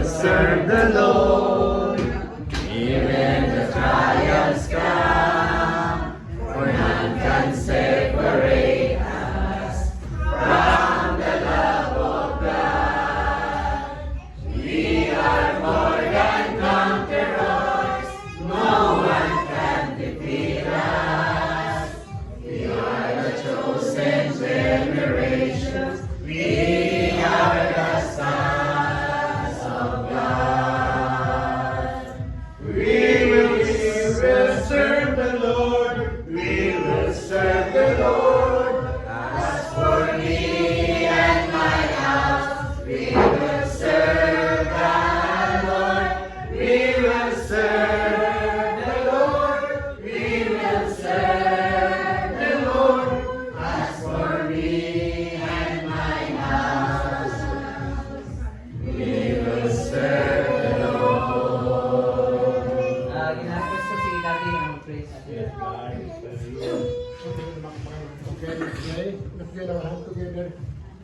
will serve the Lord. Even the trials come, for none can separate us from the love of God. We are more than conquerors, no one can defeat us. We are the chosen generation, we are the sons of God. We will serve the Lord, we will serve the Lord. As for me and my house, we will serve the Lord. We will serve the Lord. We will serve the Lord. As for me and my house, we will serve the Lord. Ginagawa ko si Daddy ang praise.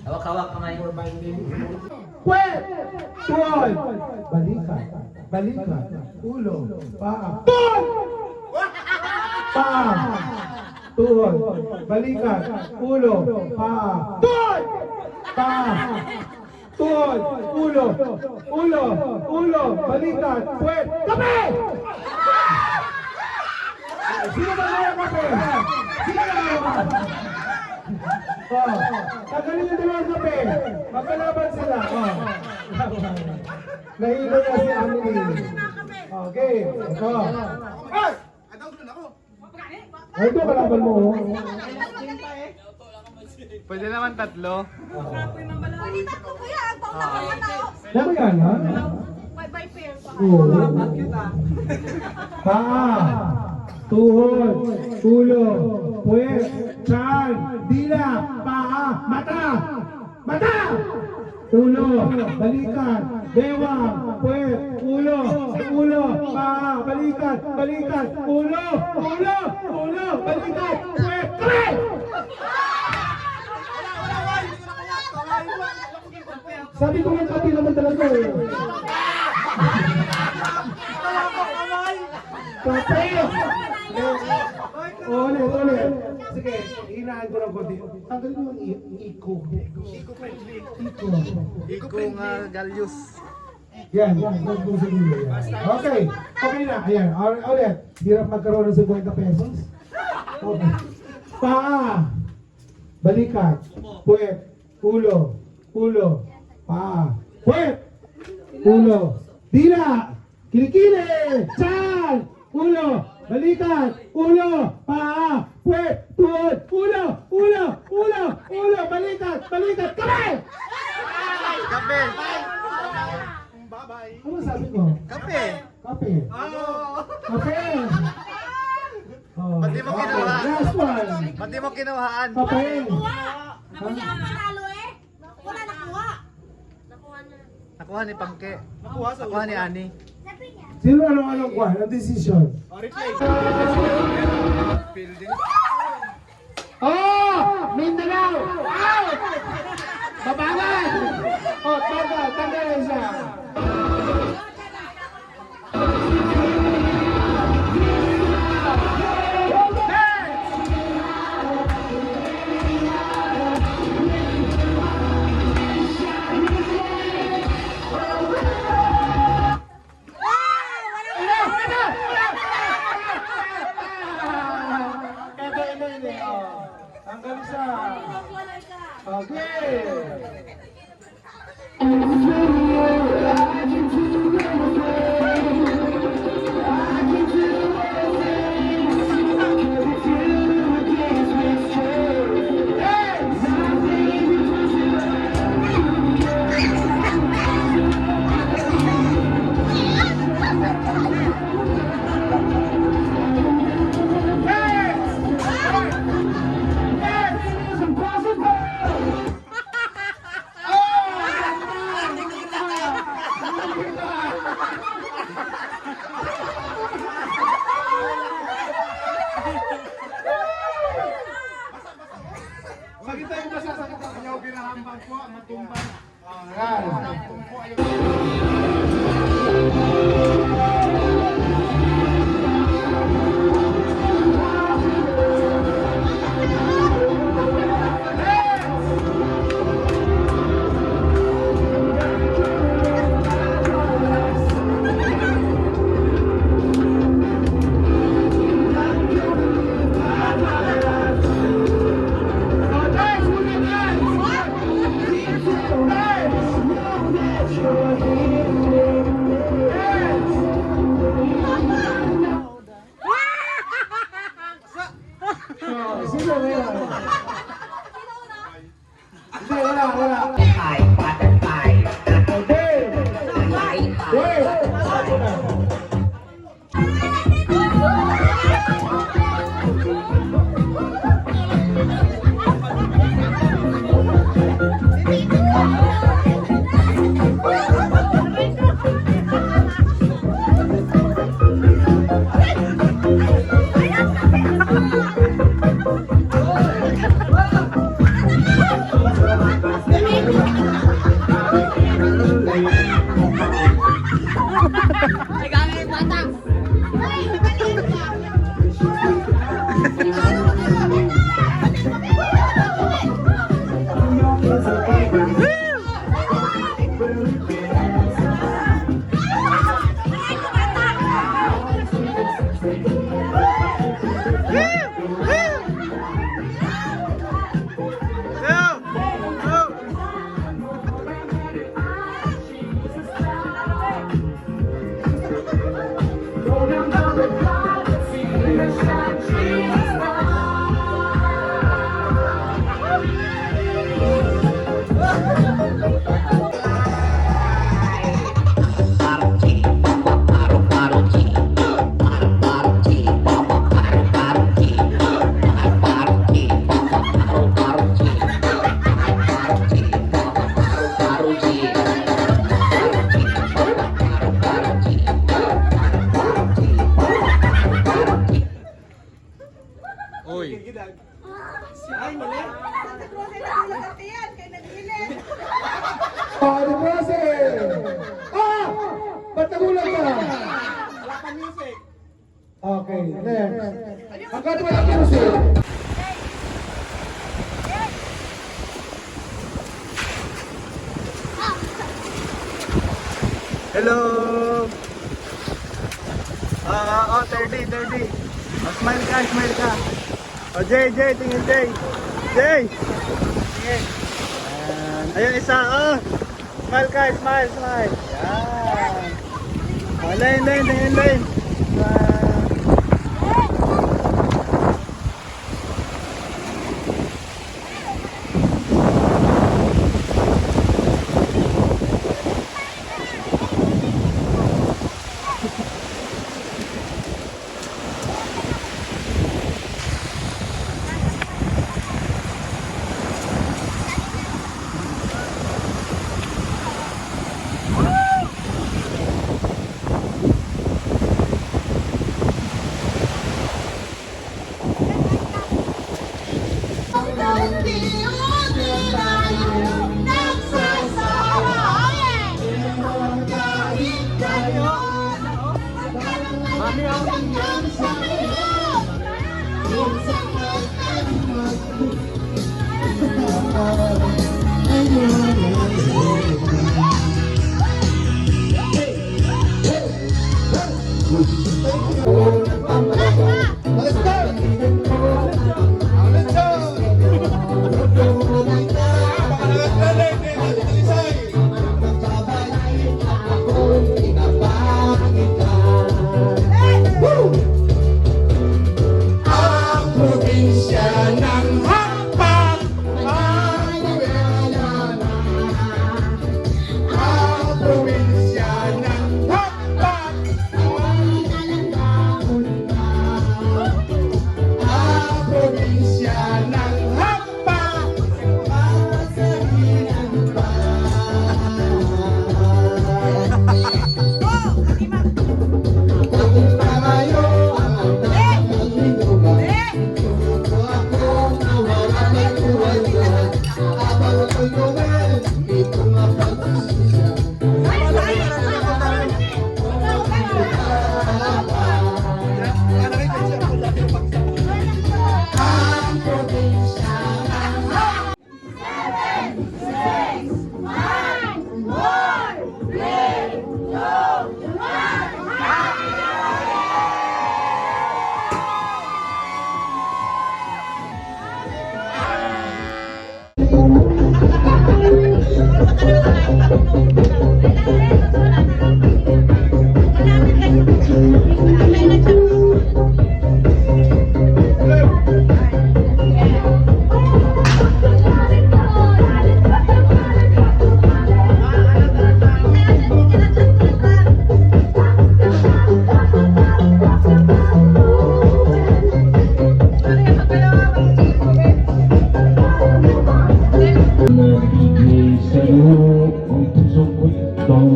Hawak-hawak kamay. Puwet! Tuhod! Balikat. Balikat. Ulo. Paa. Tuhod! Paa. Tuhod. Balikat. Ulo. Paa. Tuhod! Paa. Tuhod. Ulo. Ulo. Ulo. Balikat. Puwet. Kape! Sino ba kaya kape? Sino ba kaya kape? Oh, tanggalin yung dalawang kape. Magkalaban sila. Oh. Nahilo na si Amelie. Okay. Ito. Ay! Ay, ito kalaban mo. Pwede naman tatlo. Hindi tatlo ko yan. Pang Dami yan, ha? by pair pa. Oo. Paa. Tuhod. Ulo. Puwet. Tiyan. Dila. Paa. Mata. Mata. Ulo. Balikat. Bewang. Puwet. Ulo. Ulo. Paa. Balikat. Balikat. Ulo. Ulo. Ulo. Balikat. Puwet. Kare! Sabi ko nga kapi naman talaga eh. Kape! Ulit. Sige, hinaan ko ng konti. Tanggalin mo yung iko. Iko nga galyos. Yan. Okay. Okay na. Ayan. Ulit. Hirap magkaroon ng 50 pesos. Okay. Paa. Balikat. Puwet. Ulo. Ulo. Paa. Puwet. Ulo. Dila. Kilikili. Tiyan. Ulo. Balikat. Ulo. Paa. Puwet. Tuhod. Ulo. Ulo. Ulo. Ulo. Balikat. Balikat. Kape! Kape! Ano sabi ko? Kape! Kape. Kape. Oh. Ba't di mo kinuha? Last one. Ba't di mo kinuhaan? Kape. Nakuha ang panalo eh. Wala nakuha. Nakuha ni Pangke. Nakuha ni Ani. Sino anong kwan? Ang decision? Oh! Mindanao! Out! Babangan! Oh, tanggal siya. Tanggal siya. Okay. Sino meron? Hindi, wala. Patay, patay. Okay. Wait. Ako na. Ano ba si? Ba't nagulat ka? Wala pa music. Okay, next. Hanggat walang music. Hello! 30. Smile ka. Jay, tingin Jay. Jay! Tingin. Ayun isa, Smile ka, smile. Yan. Lane.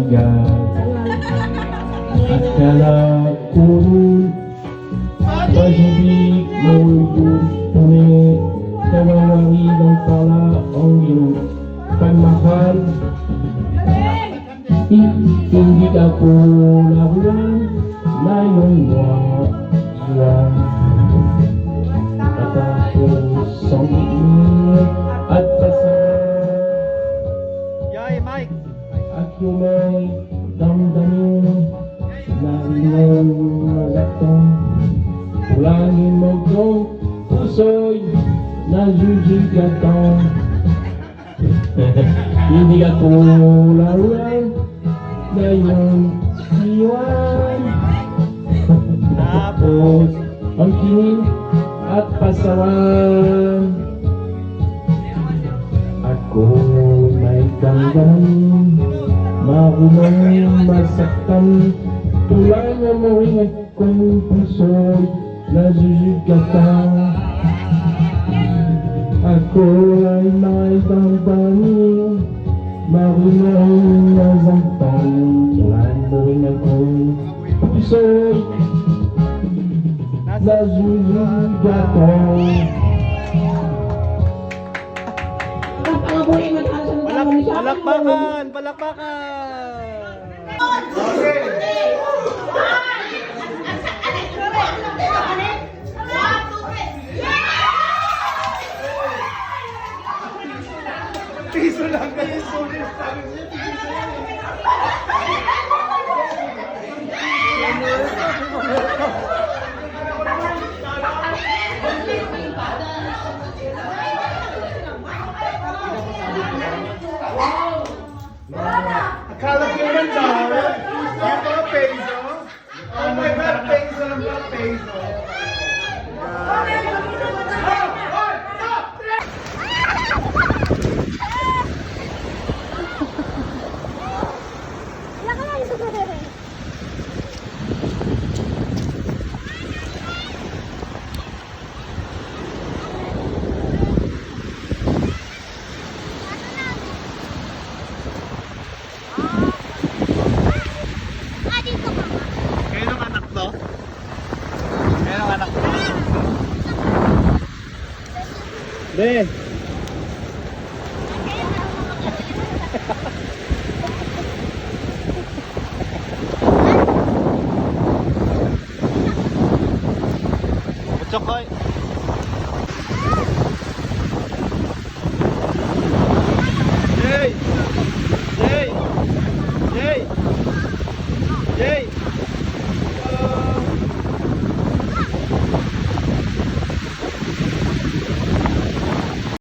bigat at kalakunin. Pag-ibig mo'y tunay, kawawahi ng pala ang iyong pagmahal. Hindi ako laruan na iyong iwan. Patapos ang iingat at pasama Yay, Mike! at yung may damdamin na iyong magatong. Ulangin mo kong puso'y najujugatong. Hindi ako laruan na iyong iwan. Tapos ang kinig at pasawan. Ako may damdamin, marunong masaktan. Tulangan mo rin akong puso'y nasujugatan. Ako ay may damdamin, marunong masaktan. Tulangan mo rin akong puso'y nasujugatan. Palakpakan! Palakpakan! Piso lang kayo, sorry. Akala ko naman daw, yung mga peso. Oh my God, peso lang mga peso. Kayo ng anak to? Kayo ng anak to? Be! Chokoy! Jay! Jay! Jay! Jay!